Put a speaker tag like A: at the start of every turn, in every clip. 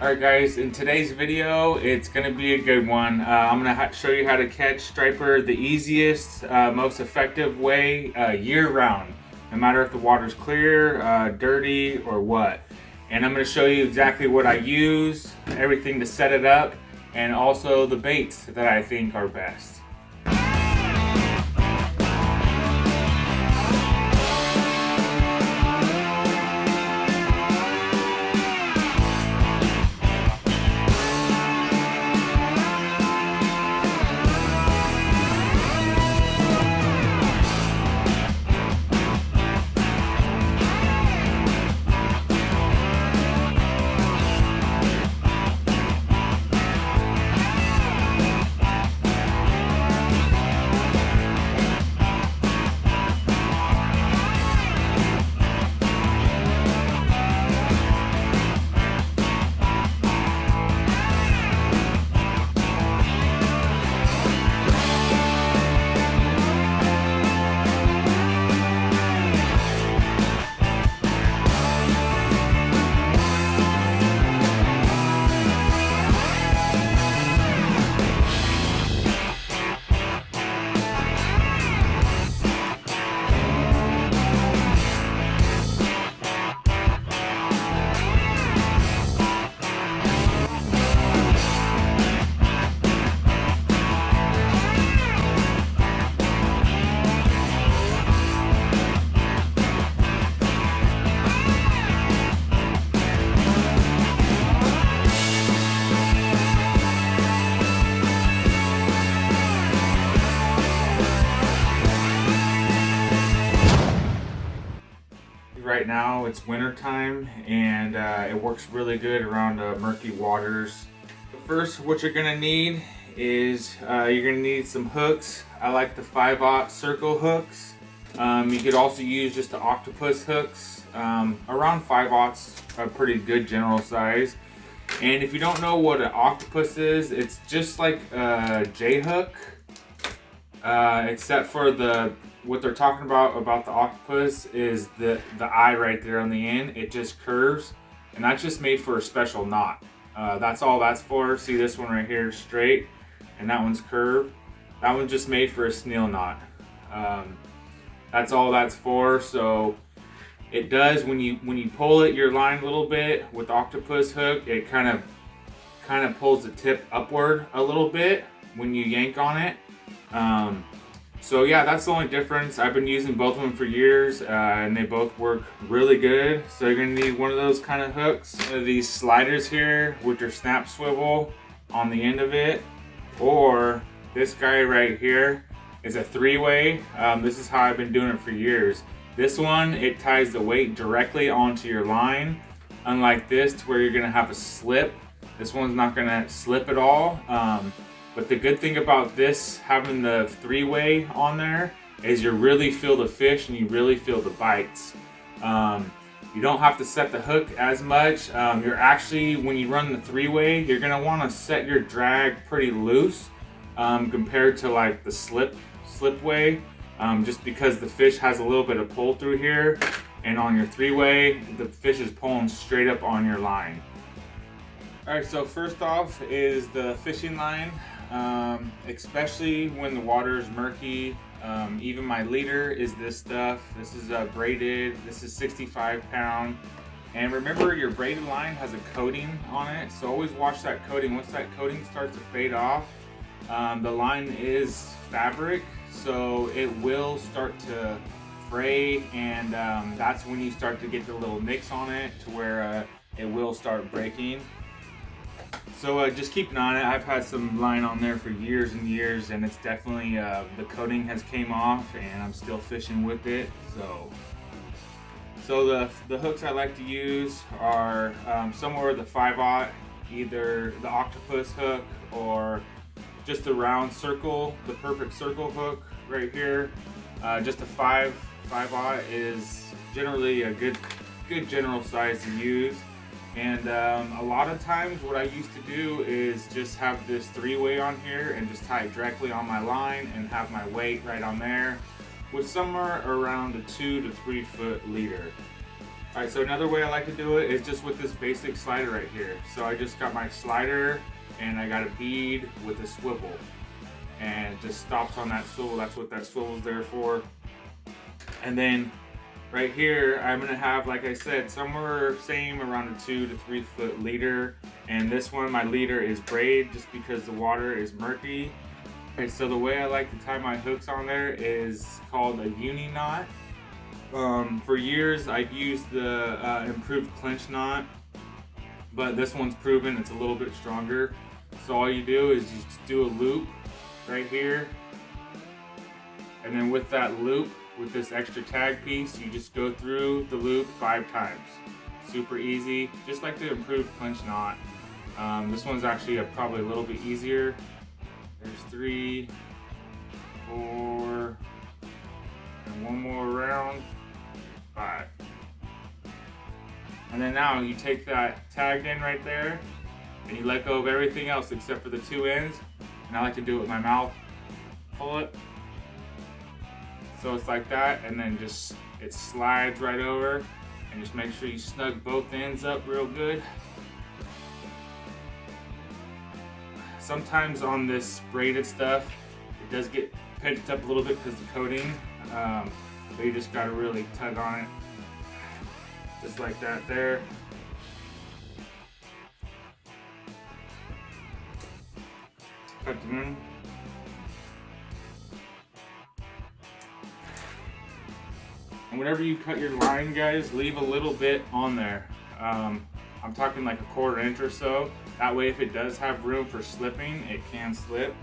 A: Alright guys, in today's video, it's going to be a good one. I'm going to show you how to catch striper the easiest, most effective way year-round. No matter if the water's clear, dirty, or what. And I'm going to show you exactly what I use, everything to set it up, and also the baits that I think are best. Right now it's winter time and it works really good around murky waters. But first, what you're gonna need is you're gonna need some hooks. I like the 5/0 circle hooks. You could also use just the octopus hooks. Around 5/0's a pretty good general size. And if you don't know what an octopus is, it's just like a J-hook, except for what they're talking about the octopus is the eye right there on the end. It just curves, and that's just made for a special knot. That's all that's for. See, this one right here is straight, and that one's curved. That one's just made for a snail knot. That's all that's for. So it does, when you pull it your line a little bit with the octopus hook, it kind of pulls the tip upward a little bit when you yank on it. So yeah, that's the only difference. I've been using both of them for years, and they both work really good. So you're gonna need one of those kind of hooks. One of these sliders here with your snap swivel on the end of it, or this guy right here is a 3-way. This is how I've been doing it for years. This one, it ties the weight directly onto your line, unlike this to where you're gonna have a slip. This one's not gonna slip at all. But the good thing about this, having the 3-way on there, is you really feel the fish and you really feel the bites. You don't have to set the hook as much. You're actually, when you run the 3-way, you're gonna wanna set your drag pretty loose compared to like the slip way, just because the fish has a little bit of pull through here, and on your 3-way, the fish is pulling straight up on your line. Alright, so first off is the fishing line. Especially when the water is murky. Even my leader is this stuff. This is braided. This is 65 pound. And remember, your braided line has a coating on it, so always watch that coating. Once that coating starts to fade off, the line is fabric, so it will start to fray, and that's when you start to get the little nicks on it to where it will start breaking. So just keep an eye on it. I've had some line on there for years and years, and it's definitely, the coating has came off, and I'm still fishing with it. So the hooks I like to use are somewhere the 5/0, either the octopus hook or just the round circle, the perfect circle hook right here. Just a 5/0 is generally a good general size to use. And a lot of times what I used to do is just have this 3-way on here and just tie it directly on my line and have my weight right on there with somewhere around a 2 to 3 foot leader. Alright, so another way I like to do it is just with this basic slider right here. So I just got my slider and I got a bead with a swivel. And it just stops on that swivel. That's what that swivel's there for. And then right here, I'm gonna have, like I said, somewhere same around a 2 to 3 foot leader. And this one, my leader is braid just because the water is murky. Okay, so the way I like to tie my hooks on there is called a uni knot. For years, I've used the improved clinch knot, but this one's proven it's a little bit stronger. So all you do is just do a loop right here, and then with that loop, with this extra tag piece, you just go through the loop 5 times. Super easy, just like the improved clinch knot. This one's actually probably a little bit easier. There's 3, 4, and one more round, 5. And then now you take that tagged end right there and you let go of everything else except for the 2 ends. And I like to do it with my mouth. Pull it. So it's like that, and then just it slides right over, and just make sure you snug both ends up real good. Sometimes on this braided stuff, it does get pinched up a little bit because of the coating, but you just gotta really tug on it, just like that there. Cut it in. And whenever you cut your line, guys, leave a little bit on there. I'm talking like a 1/4 inch or so. That way, if it does have room for slipping, it can slip.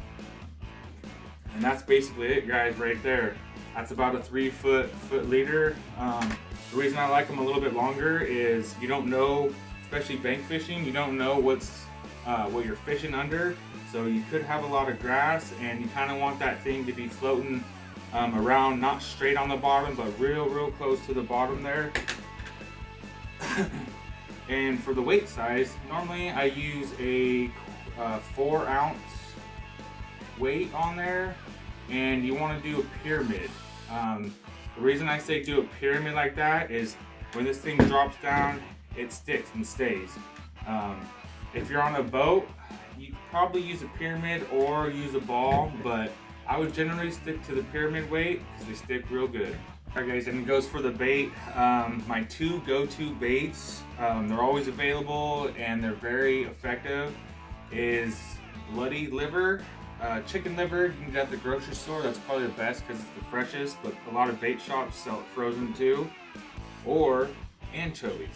A: And that's basically it, guys, right there. That's about a 3 foot leader. The reason I like them a little bit longer is you don't know, especially bank fishing, you don't know what you're fishing under. So you could have a lot of grass, and you kind of want that thing to be floating around, not straight on the bottom, but real close to the bottom there. And for the weight size, normally I use a 4 ounce weight on there, and you want to do a pyramid. The reason I say do a pyramid like that is when this thing drops down, it sticks and stays. If you're on a boat, you could probably use a pyramid or use a ball, but I would generally stick to the pyramid weight because they stick real good. Alright guys, and it goes for the bait. My 2 go-to baits, they're always available and they're very effective, is bloody liver, chicken liver. You can get at the grocery store. That's probably the best because it's the freshest, but a lot of bait shops sell it frozen too. Or anchovies.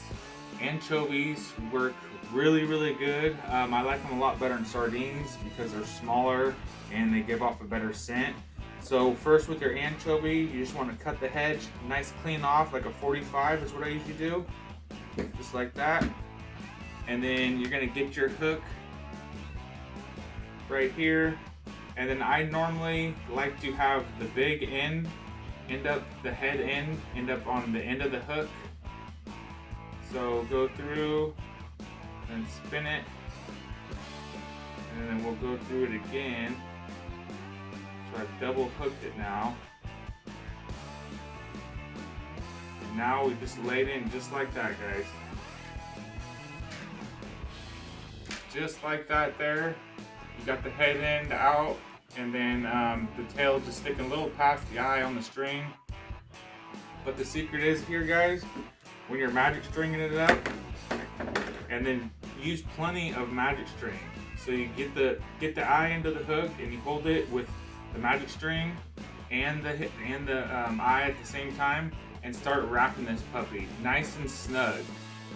A: Anchovies work really good. I like them a lot better than sardines because they're smaller and they give off a better scent. So first with your anchovy, you just want to cut the hedge nice clean off, like a 45 is what I usually do. Just like that. And then you're going to get your hook right here. And then I normally like to have the big end the head end up on the end of the hook. So go through and spin it, and then we'll go through it again. So I've double hooked it now. And now we just laid in just like that, guys. Just like that there. You got the head end out, and then the tail just sticking a little past the eye on the string. But the secret is here, guys, when you're magic stringing it up, and then use plenty of magic string. So you get the eye into the hook and you hold it with the magic string and the eye at the same time, and start wrapping this puppy nice and snug.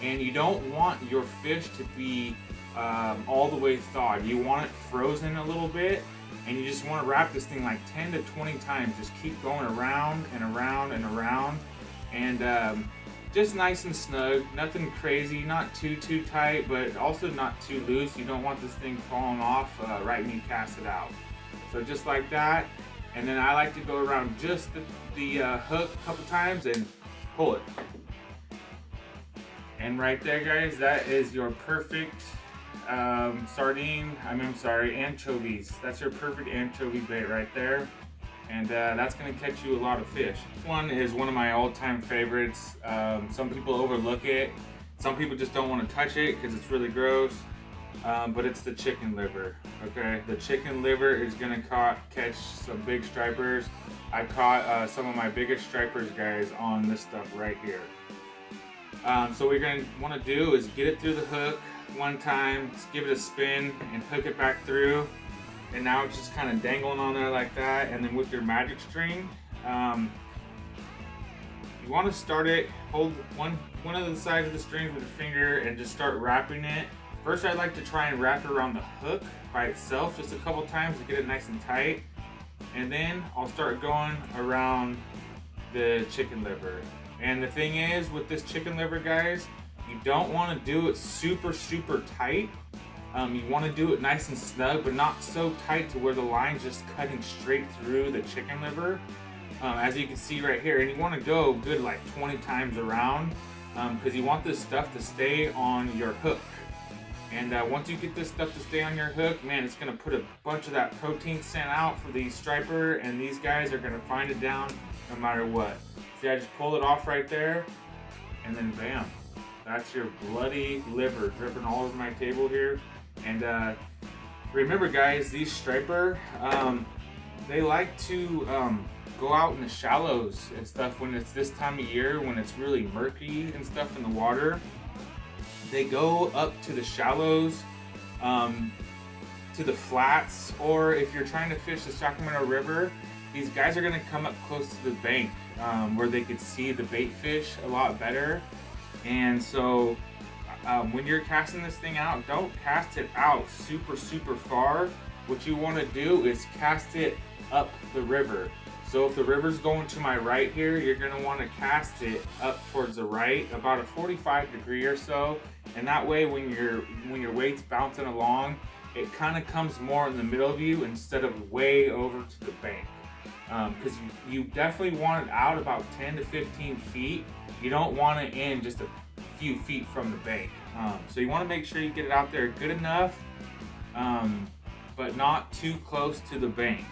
A: And you don't want your fish to be all the way thawed. You want it frozen a little bit, and you just want to wrap this thing like 10 to 20 times. Just keep going around and around and around, and just nice and snug, nothing crazy, not too tight, but also not too loose. You don't want this thing falling off right when you cast it out. So just like that, and then I like to go around just the hook a couple times and pull it. And right there, guys, that is your perfect anchovies. That's your perfect anchovy bait right there. and that's going to catch you a lot of fish. This one is one of my all-time favorites. Some people overlook it. Some people just don't want to touch it because it's really gross. But it's the chicken liver. Okay, the chicken liver is going to catch some big stripers. I caught some of my biggest stripers, guys, on this stuff right here. So what you're going to want to do is get it through the hook one time, just give it a spin and hook it back through. And now it's just kind of dangling on there like that. And then with your magic string, you want to start it, hold one of the sides of the string with your finger and just start wrapping it. First, I'd like to try and wrap it around the hook by itself just a couple times to get it nice and tight. And then I'll start going around the chicken liver. And the thing is, with this chicken liver, guys, you don't want to do it super tight. You want to do it nice and snug, but not so tight to where the line's just cutting straight through the chicken liver. As you can see right here, and you want to go good like 20 times around because you want this stuff to stay on your hook. And once you get this stuff to stay on your hook, man, it's going to put a bunch of that protein scent out for the striper, and these guys are going to find it down no matter what. See, I just pulled it off right there, and then bam, that's your bloody liver dripping all over my table here. And remember, guys, these striper, they like to go out in the shallows and stuff when it's this time of year, when it's really murky and stuff in the water. They go up to the shallows, to the flats, or if you're trying to fish the Sacramento River, these guys are going to come up close to the bank where they could see the bait fish a lot better. And so when you're casting this thing out, don't cast it out super far. What you want to do is cast it up the river. So if the river's going to my right here, you're going to want to cast it up towards the right, about a 45 degree or so. And that way when your weight's bouncing along, it kind of comes more in the middle of you instead of way over to the bank. Because you definitely want it out about 10 to 15 feet. You don't want it in just a few feet from the bank. So you want to make sure you get it out there good enough, but not too close to the bank.